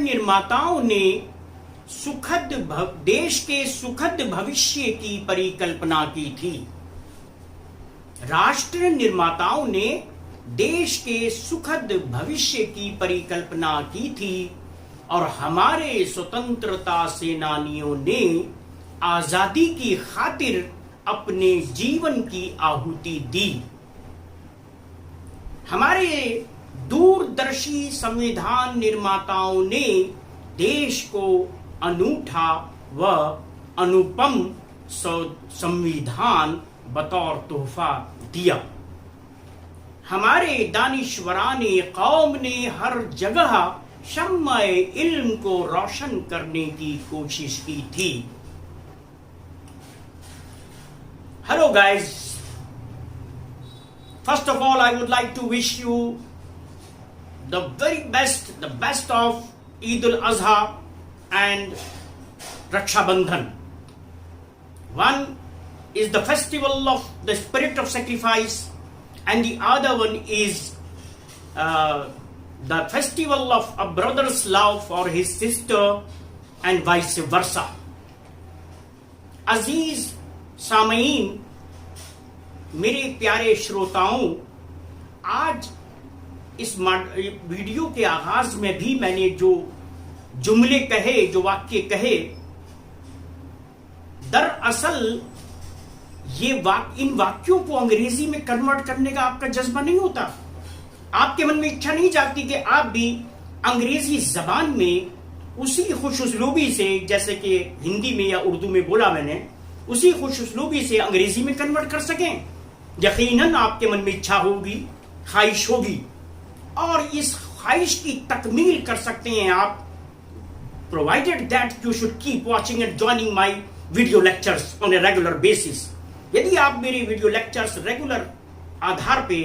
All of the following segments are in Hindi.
निर्माताओं ने देश के सुखद भविष्य की परिकल्पना की थी। राष्ट्र निर्माताओं ने देश के सुखद भविष्य की परिकल्पना की थी और हमारे स्वतंत्रता सेनानियों ने आजादी की खातिर अपने जीवन की आहुति दी। हमारे दूरदर्शी संविधान निर्माताओं ने देश को अनूठा व अनुपम संविधान बतौर तोहफा दिया। हमारे दानिश्वराने कौम ने हर जगह शम्मा इल्म को रोशन करने की कोशिश की थी। Hello guys, first of all I would like to wish you the best of Eid al-Adha and Raksha Bandhan. One is the festival of the spirit of sacrifice, and the other one is the festival of a brother's love for his sister and vice versa. अजीज सामईन, मेरे प्यारे श्रोताओं, आज इस वीडियो के आगाज में भी मैंने जो जुमले कहे, जो वाक्य कहे, दरअसल ये इन वाक्यों को अंग्रेजी में कन्वर्ट करने का आपका जज्बा नहीं होता। आपके मन में इच्छा नहीं जाती कि आप भी अंग्रेजी जबान में उसी खुशउस्लूबी से, जैसे कि हिंदी में या उर्दू में बोला मैंने, उसी खुशउस्लूबी से अंग्रेजी में कन्वर्ट कर सकें। यकीनन आपके मन में इच्छा होगी, ख्वाहिश होगी, और इस ख्वाहिश की तकमील कर सकते हैं आप, provided that you should keep watching and joining my video lectures on a regular basis. यदि आप मेरे वीडियो लेक्चर्स रेगुलर आधार पे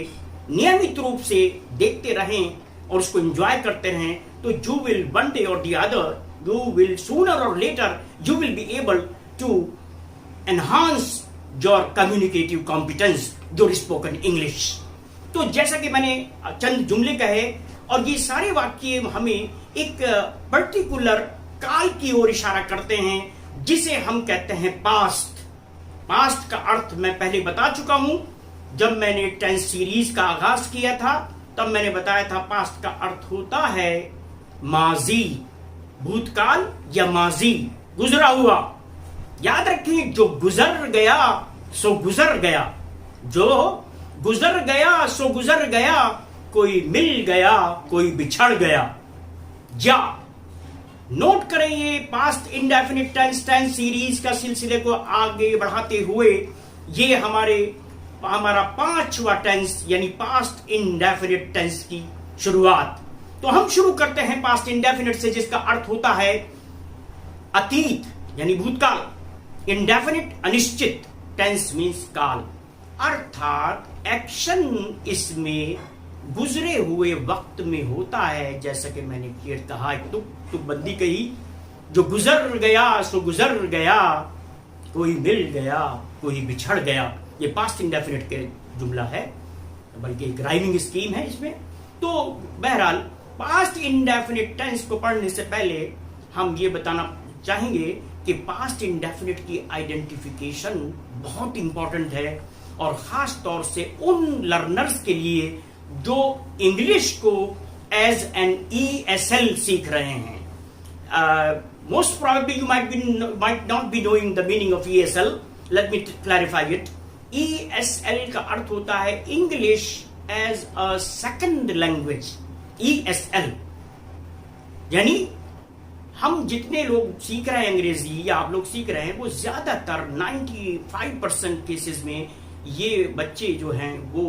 नियमित रूप से देखते रहें और उसको एंजॉय करते रहें, तो you will one day or the other, you will sooner or later, you will be able to enhance your communicative competence, your spoken English. तो जैसा कि मैंने चंद जुमले कहे, और ये सारे वाक्य हमें एक पर्टिकुलर काल की ओर इशारा करते हैं, जिसे हम कहते हैं पास्ट। पास्ट का अर्थ मैं पहले बता चुका हूं। जब मैंने टेंस सीरीज का आगाज किया था, तब मैंने बताया था पास्ट का अर्थ होता है माजी, भूतकाल या माजी, गुजरा हुआ। याद रखिए, जो गुजर गया सो गुजर गया, जो गुजर गया सो गुजर गया, कोई मिल गया कोई बिछड़ गया। या नोट करें, ये पास्ट इंडेफिनिट टेंस सीरीज का सिलसिले को आगे बढ़ाते हुए ये हमारा पांचवा टेंस यानी पास्ट इंडेफिनिट टेंस की शुरुआत। तो हम शुरू करते हैं पास्ट इंडेफिनिट से, जिसका अर्थ होता है अतीत यानी भूतकाल। इंडेफिनिट अनिश्चित, टेंस मीन्स काल, अर्थात एक्शन इसमें गुजरे हुए वक्त में होता है। जैसा कि मैंने क्लियर कहा, एक तुकबंदी कही, जो गुजर गया सो गुजर गया, कोई मिल गया कोई बिछड़ गया। ये पास्ट इंडेफिनिट के जुमला है, बल्कि एक राइमिंग स्कीम है इसमें। तो बहरहाल पास्ट इंडेफिनिट टेंस को पढ़ने से पहले हम ये बताना चाहेंगे कि पास्ट इंडेफिनिट की आइडेंटिफिकेशन बहुत इंपॉर्टेंट है, और खास तौर से उन लर्नर्स के लिए जो इंग्लिश को एज एन ESL सीख रहे हैं। Most probably you might not be knowing the meaning of ESL। Let me clarify it. ESL का अर्थ होता है English as a second language. ESL यानी हम जितने लोग सीख रहे हैं अंग्रेजी, या आप लोग सीख रहे हैं, वो ज्यादातर 95% केसेस में ये बच्चे जो हैं वो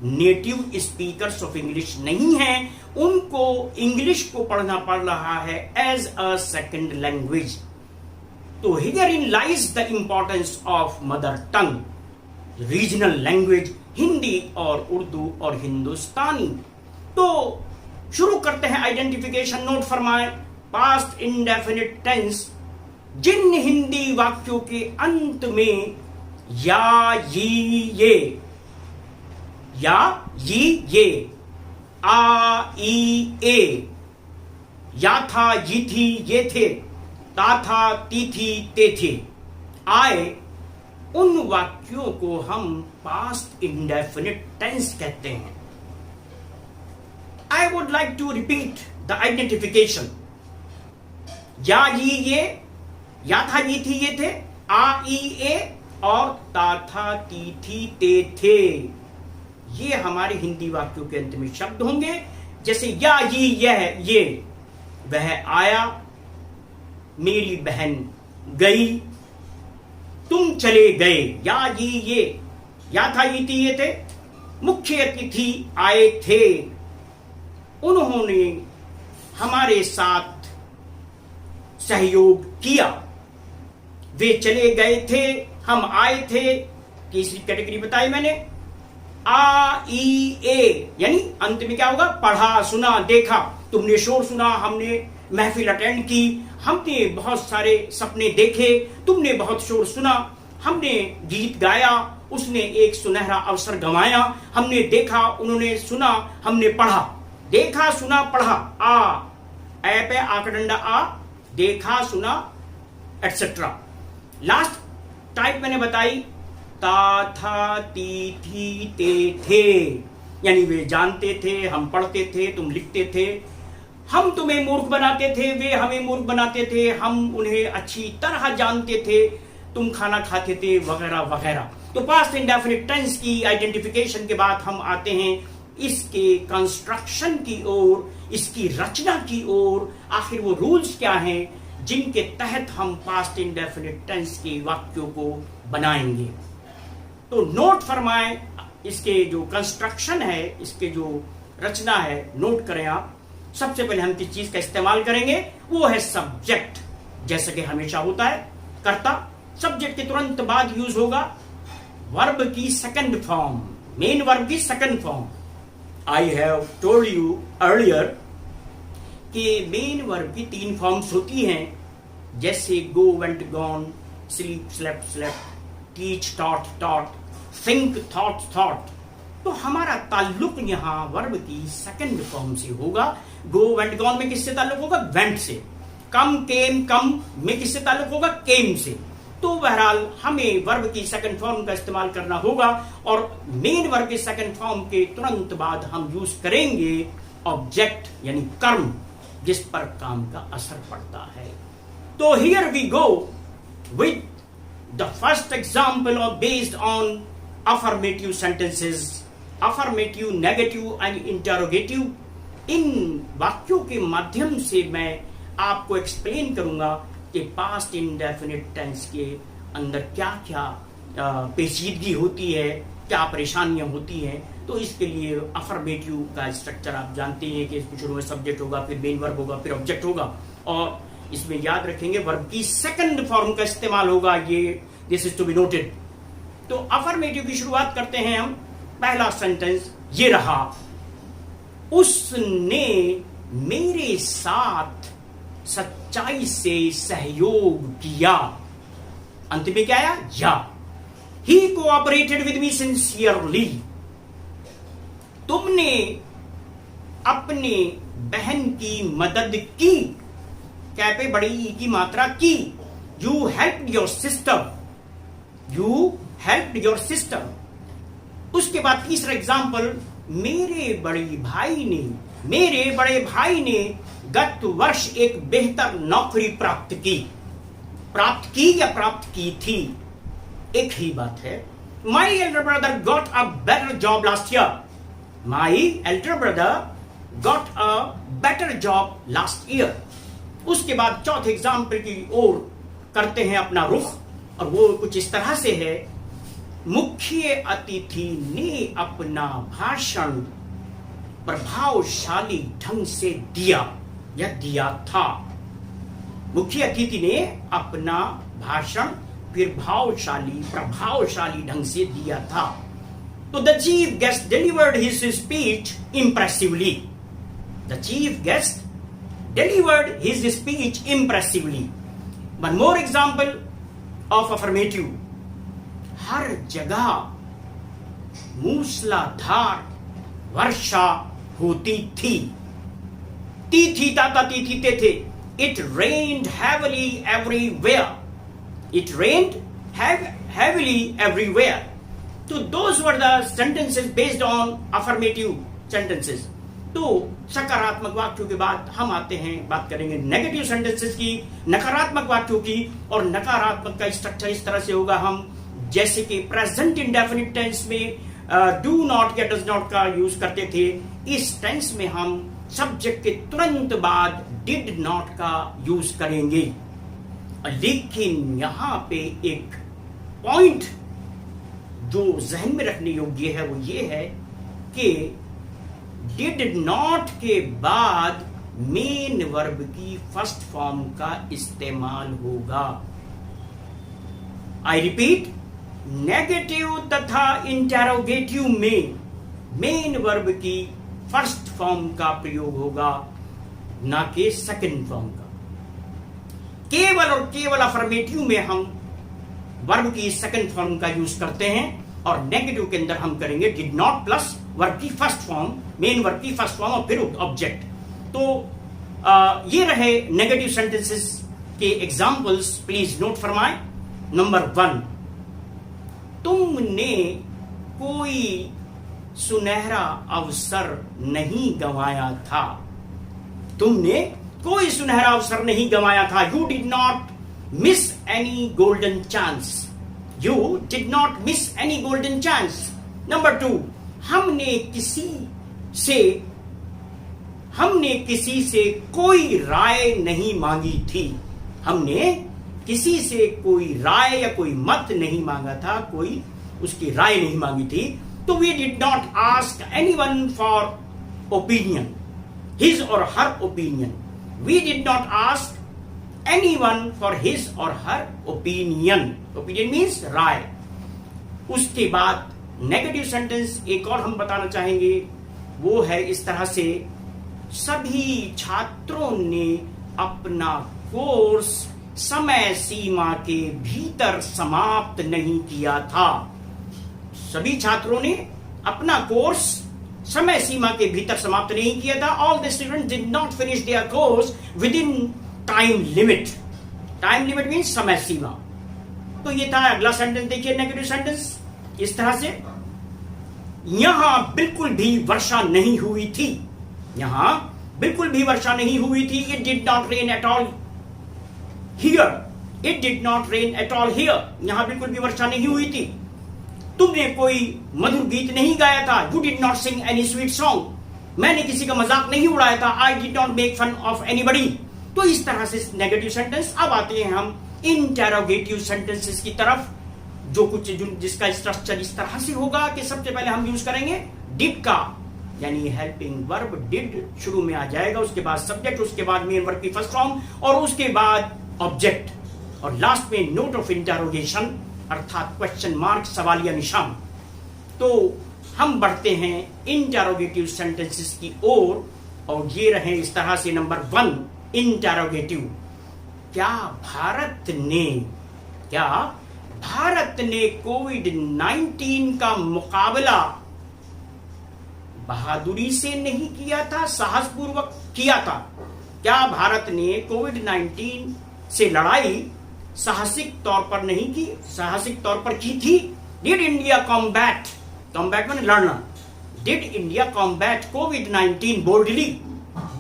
नेटिव स्पीकर्स ऑफ इंग्लिश नहीं हैं। उनको इंग्लिश को पढ़ना पड़ रहा है एज अ सेकंड लैंग्वेज। तो here in lies the importance of mother tongue, regional language, Hindi और उर्दू और हिंदुस्तानी। तो शुरू करते हैं आइडेंटिफिकेशन। नोट फरमाएं, पास्ट इंडेफिनिट टेंस जिन हिंदी वाक्यों के अंत में या ये, आ ई ए या था, ये थी, ये थे, ता था, ती थी, ते थे आए, उन वाक्यों को हम पास्ट इंडेफिनिट टेंस कहते हैं। I would like to repeat the identification. या, ये, या था, ये थी, ये थे, आ, ई, ए और ता था, ती थी, ते थे, ये हमारे हिंदी वाक्यों के अंत में शब्द होंगे। जैसे या, यह, ये, वह आया, मेरी बहन गई, तुम चले गए। या, ये, या था, ये थी, ये थे, मुख्य अतिथि आए थे, उन्होंने हमारे साथ सहयोग किया, वे चले गए थे, हम आए थे। तीसरी कैटेगरी बताई मैंने, आ, ई, ए, यानी अंत में क्या होगा, पढ़ा, सुना, देखा। तुमने शोर सुना, हमने महफिल अटेंड की, हमने बहुत सारे सपने देखे, तुमने बहुत शोर सुना, हमने गीत गाया, उसने एक सुनहरा अवसर गंवाया, हमने देखा, उन्होंने सुना, हमने पढ़ा। देखा, सुना, पढ़ा, आ, ए पे आकड़ंडा आ, देखा, सुना, एटसेट्रा। लास्ट टाइप मैंने बताई, ता था, ती थी, ते थे, यानी वे जानते थे, हम पढ़ते थे, तुम लिखते थे, हम तुम्हें मूर्ख बनाते थे, वे हमें मूर्ख बनाते थे, हम उन्हें अच्छी तरह जानते थे, तुम खाना खाते थे, वगैरह वगैरह। तो पास्ट इंडेफिनिट टेंस की आइडेंटिफिकेशन के बाद हम आते हैं इसके कंस्ट्रक्शन की ओर, इसकी रचना की ओर। आखिर वो रूल्स क्या हैं जिनके तहत हम पास्ट इंडेफिनिट टेंस के वाक्यों को बनाएंगे। तो नोट फरमाएं, इसके जो कंस्ट्रक्शन है, इसके जो रचना है, नोट करें आप। सबसे पहले हम किस चीज का इस्तेमाल करेंगे, वो है सब्जेक्ट। जैसे कि हमेशा होता है, कर्ता, सब्जेक्ट के तुरंत बाद यूज होगा वर्ब की सेकंड फॉर्म, मेन वर्ब की second form. I have told you earlier कि मेन वर्ब की 3 फॉर्म्स होती हैं, जैसे go, went, gone, sleep, slept, slept, teach, taught, taught, think, thought, thought. तो हमारा ताल्लुक यहां वर्ब की सेकंड फॉर्म से होगा। गो, वेंट, गॉन में किससे ताल्लुक होगा, वेंट से। कम, केम, कम में किससे ताल्लुक होगा, केम से। तो बहरहाल हमें वर्ब की सेकंड फॉर्म का इस्तेमाल करना होगा, और मेन वर्ब के सेकंड फॉर्म के तुरंत बाद हम यूज करेंगे ऑब्जेक्ट, यानी कर्म, जिस पर काम का असर पड़ता है। तो here we go with the first example of based on affirmative sentences, affirmative, negative and interrogative। इन वाक्यों के माध्यम से मैं आपको एक्सप्लेन करूंगा कि पास्ट इंडेफिनिट टेंस के अंदर क्या क्या पेचीदगी होती है, क्या परेशानियां होती हैं। तो इसके लिए अफर्मेटिव का स्ट्रक्चर आप जानते हैं कि इसमें शुरू में सब्जेक्ट होगा, फिर मेन वर्ब होगा, फिर ऑब्जेक्ट होगा, और इसमें याद रखेंगे वर्ब की सेकंड फॉर्म का इस्तेमाल होगा। ये this is to be noted. तो अफर्मेटिव की शुरुआत करते हैं हम। पहला सेंटेंस ये रहा, उसने मेरे साथ सच्चाई से सहयोग किया। अंत में क्या आया, या। ही कोऑपरेटेड विद मी सिंसियरली। तुमने अपने बहन की मदद की, क्या पे बड़ी ई की मात्रा की। You helped your sister, you helped your sister. उसके बाद तीसरा एग्जाम्पल, मेरे बड़े भाई ने गत वर्ष एक बेहतर नौकरी प्राप्त की। प्राप्त की या प्राप्त की थी, एक ही बात है। My elder brother got a better job last year. My elder brother got a better job last year. उसके बाद चौथे एग्जाम्पल की ओर करते हैं अपना रुख, और वो कुछ इस तरह से है, मुख्य अतिथि ने अपना भाषण प्रभावशाली ढंग से दिया या दिया था। मुख्य अतिथि ने अपना भाषण प्रभावशाली ढंग से दिया था। तो the chief guest delivered his speech impressively. The chief guest delivered his speech impressively. One more example of affirmative, हर जगह मूसलाधार वर्षा होती थी। ती थी ताता ती थी ते थे. It rained heavily everywhere. It rained heavily everywhere. So those were the sentences based on affirmative sentences. तो सकारात्मक वाक्यों के बाद हम आते हैं, बात करेंगे नेगेटिव सेंटेंसेस की, नकारात्मक वाक्यों की. और नकारात्मक का स्ट्रक्चर इस तरह से होगा, हम जैसे कि प्रेजेंट इंडेफिनिट टेंस में डू नॉट या डज नॉट का यूज करते थे, इस टेंस में हम सब्जेक्ट के तुरंत बाद डिड नॉट का यूज करेंगे. लेकिन यहां पे एक पॉइंट जो जहन में रखने योग्य है वो ये है कि डिड नॉट के बाद मेन वर्ब की फर्स्ट फॉर्म का इस्तेमाल होगा. आई रिपीट, नेगेटिव तथा इंटेरोगेटिव में मेन वर्ब की फर्स्ट फॉर्म का प्रयोग होगा, ना कि सेकंड फॉर्म का. केवल और केवल अफर्मेटिव में हम वर्ब की सेकंड फॉर्म का यूज करते हैं, और नेगेटिव के अंदर हम करेंगे डिड नॉट प्लस वर्ब की फर्स्ट फॉर्म, मेन वर्ब की फर्स्ट फॉर्म और फिर ऑब्जेक्ट. तो ये रहे नेगेटिव सेंटेंसेस के एग्जांपल्स. प्लीज नोट फरमाएं. नंबर 1, तुमने कोई सुनहरा अवसर नहीं गंवाया था. तुमने कोई सुनहरा अवसर नहीं गंवाया था. You did not miss any golden chance. You did not miss any golden chance. Number 2, हमने किसी से कोई राय नहीं मांगी थी. हमने किसी से कोई राय या कोई मत नहीं मांगा था, कोई उसकी राय नहीं मांगी थी. तो we did not ask anyone for opinion, his or her opinion. We did not ask anyone for his or her opinion. Opinion means राय. उसके बाद नेगेटिव सेंटेंस एक और हम बताना चाहेंगे, वो है इस तरह से, सभी छात्रों ने अपना कोर्स समय सीमा के भीतर समाप्त नहीं किया था. सभी छात्रों ने अपना कोर्स समय सीमा के भीतर समाप्त नहीं किया था. All the students did not finish their course within time limit. Time limit means समय सीमा. तो ये था. अगला सेंटेंस देखिए, नेगेटिव सेंटेंस इस तरह से, यहां बिल्कुल भी वर्षा नहीं हुई थी. यहां बिल्कुल भी वर्षा नहीं हुई थी. It did not rain at all here. It did not rain at all here. यहां बिल्कुल भी वर्षा नहीं हुई थी. तुमने कोई मधुर गीत नहीं गाया था. You did not sing any sweet song. मैंने किसी का मजाक नहीं उड़ाया था. I did not make fun of anybody. तो इस तरह से नेगेटिव सेंटेंस. अब आते हैं हम इंटेरोगेटिव सेंटेंसेस की तरफ, जो कुछ जिसका स्ट्रक्चर इस तरह से होगा कि सबसे पहले हम यूज करेंगे डिड का, यानी हेल्पिंग वर्ब डिड शुरू में आ जाएगा, उसके बाद सब्जेक्ट, उसके बाद मेन वर्ब की फर्स्ट फॉर्म, और उसके बाद ऑब्जेक्ट, और लास्ट में नोट ऑफ इंटेरोगेशन अर्थात क्वेश्चन मार्क, सवालिया निशान. तो हम बढ़ते हैं इंटेरोगेटिव सेंटेंसेस की ओर, और ये रहे इस तरह से. Number 1, interrogative. क्या भारत ने कोविड-19 का मुकाबला बहादुरी से नहीं किया था, साहसपूर्वक किया था. क्या भारत ने कोविड-19 से लड़ाई साहसिक तौर पर नहीं की, साहसिक तौर पर की थी. डिड इंडिया कॉम्बैट, कॉम्बैट माने लड़ना. Did India combat covid boldly,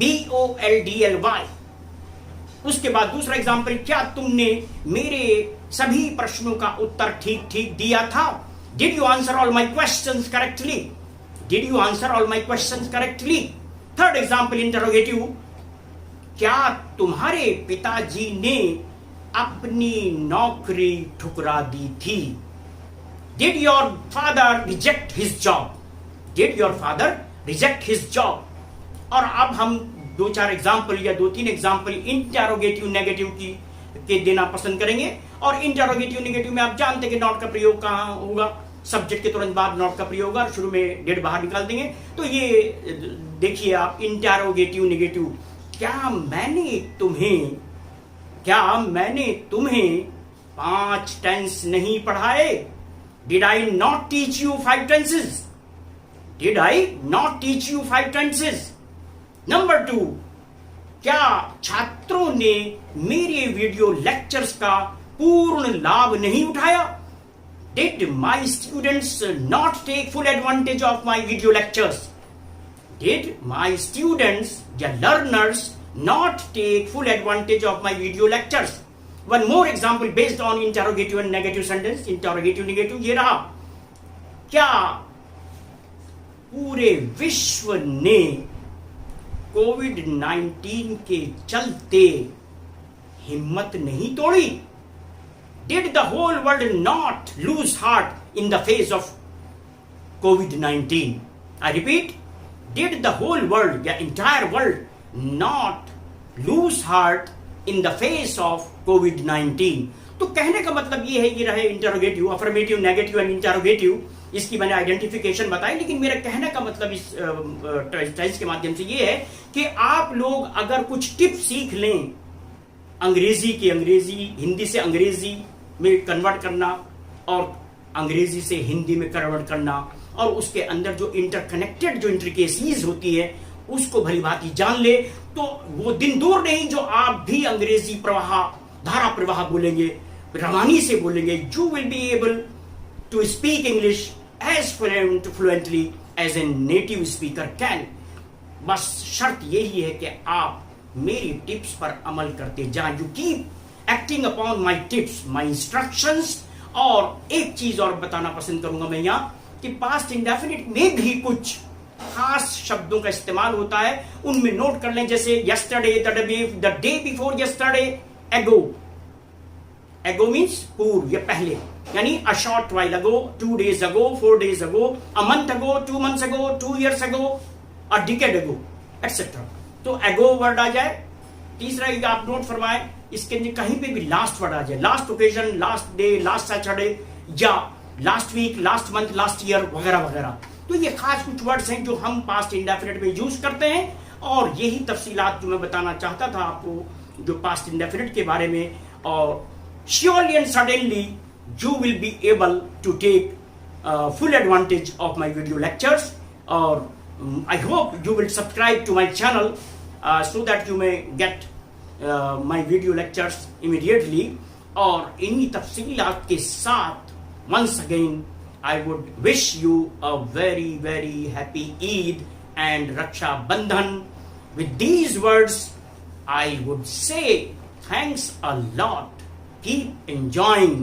BOLDLY. उसके बाद दूसरा एग्जाम्पल, क्या तुमने मेरे सभी प्रश्नों का उत्तर ठीक ठीक दिया था. Did you answer all my questions correctly. Did you answer all my questions correctly. Third example interrogative, क्या तुम्हारे पिताजी ने अपनी नौकरी ठुकरा दी थी. Did your father reject his job. Did your father reject his job. और अब हम 2-4 एग्जाम्पल या 2-3 एग्जाम्पल इंटेरोगेटिव नेगेटिव के देना पसंद करेंगे. और इंटेरोगेटिव नेगेटिव में आप जानते हैं कि नॉट का प्रयोग कहां होगा, सब्जेक्ट के तुरंत बाद नॉट का प्रयोग होगा, और शुरू में डिड बाहर निकाल देंगे. तो ये देखिए आप, इंटेरोगेटिव नेगेटिव. क्या मैंने तुम्हें 5 टेंस नहीं पढ़ाए. Did I not teach you 5 tenses. Did I not teach you 5 tenses. Number 2, क्या छात्रों ने मेरे वीडियो लेक्चर्स का पूर्ण लाभ नहीं उठाया? Did my students not take full advantage of my video lectures? Did my students, the learners, not take full advantage of my video lectures? One more example based on interrogative and negative sentence. Interrogative, negative ये रहा. क्या पूरे विश्व ने कोविड-19 के चलते हिम्मत नहीं तोड़ी? Did the whole world not lose heart in the face of COVID-19? I repeat, did the whole world, the entire world, not lose heart in the face of COVID-19? तो कहने का मतलब ये है, ये रहे interrogative, affirmative, negative and interrogative. इसकी मैंने आइडेंटिफिकेशन बताई, लेकिन मेरा कहने का मतलब इस टेंस के माध्यम से ये है कि आप लोग अगर कुछ टिप सीख लें अंग्रेजी की, अंग्रेजी हिंदी से अंग्रेजी में कन्वर्ट करना और अंग्रेजी से हिंदी में कन्वर्ट करना, और उसके अंदर जो इंटरकनेक्टेड जो इंट्रिकेसीज होती है उसको भली भांति जान ले, तो वो दिन दूर नहीं जो आप भी अंग्रेजी प्रवाह, धारा प्रवाह बोलेंगे, रवानी से बोलेंगे. You will be able to speak English as fluently as a native speaker can. बस शर्त यही है कि आप मेरी टिप्स पर अमल करते जाएं. You keep acting upon my tips, my instructions. और एक चीज और बताना पसंद करूंगा मैं यहां कि पास्ट इंडेफिनिट में भी कुछ खास शब्दों का इस्तेमाल होता है, उनमें नोट कर लें. जैसे yesterday, the day before yesterday, एगो. एगो मीन्स पूर्व या पहले, यानी a short while ago, 2 days ago, 4 days ago, a month ago, 2 months ago, 2 years ago, a decade ago, etcetera. तो एगो वर्ड आ जाए. तीसरा आप नोट फरमाएं, इसके अंदर कहीं पे भी लास्ट वर्ड आ जाए, last occasion, last day, last Saturday, या last week, last month, last year वगैरह वगैरह. तो ये खास कुछ वर्ड्स हैं जो हम पास्ट इंडेफिनिट में यूज करते हैं, और यही तफसीलात जो मैं बताना चाहता था आपको जो पास्ट इंडेफिनिट के बारे में. और surely and suddenly you will be able to take full advantage of my video lectures, or I hope you will subscribe to my channel so that you may get my video lectures immediately. और इन्हीं तफसीलात के साथ once again I would wish you a very very happy Eid and Raksha Bandhan. With these words I would say thanks a lot. Keep enjoying.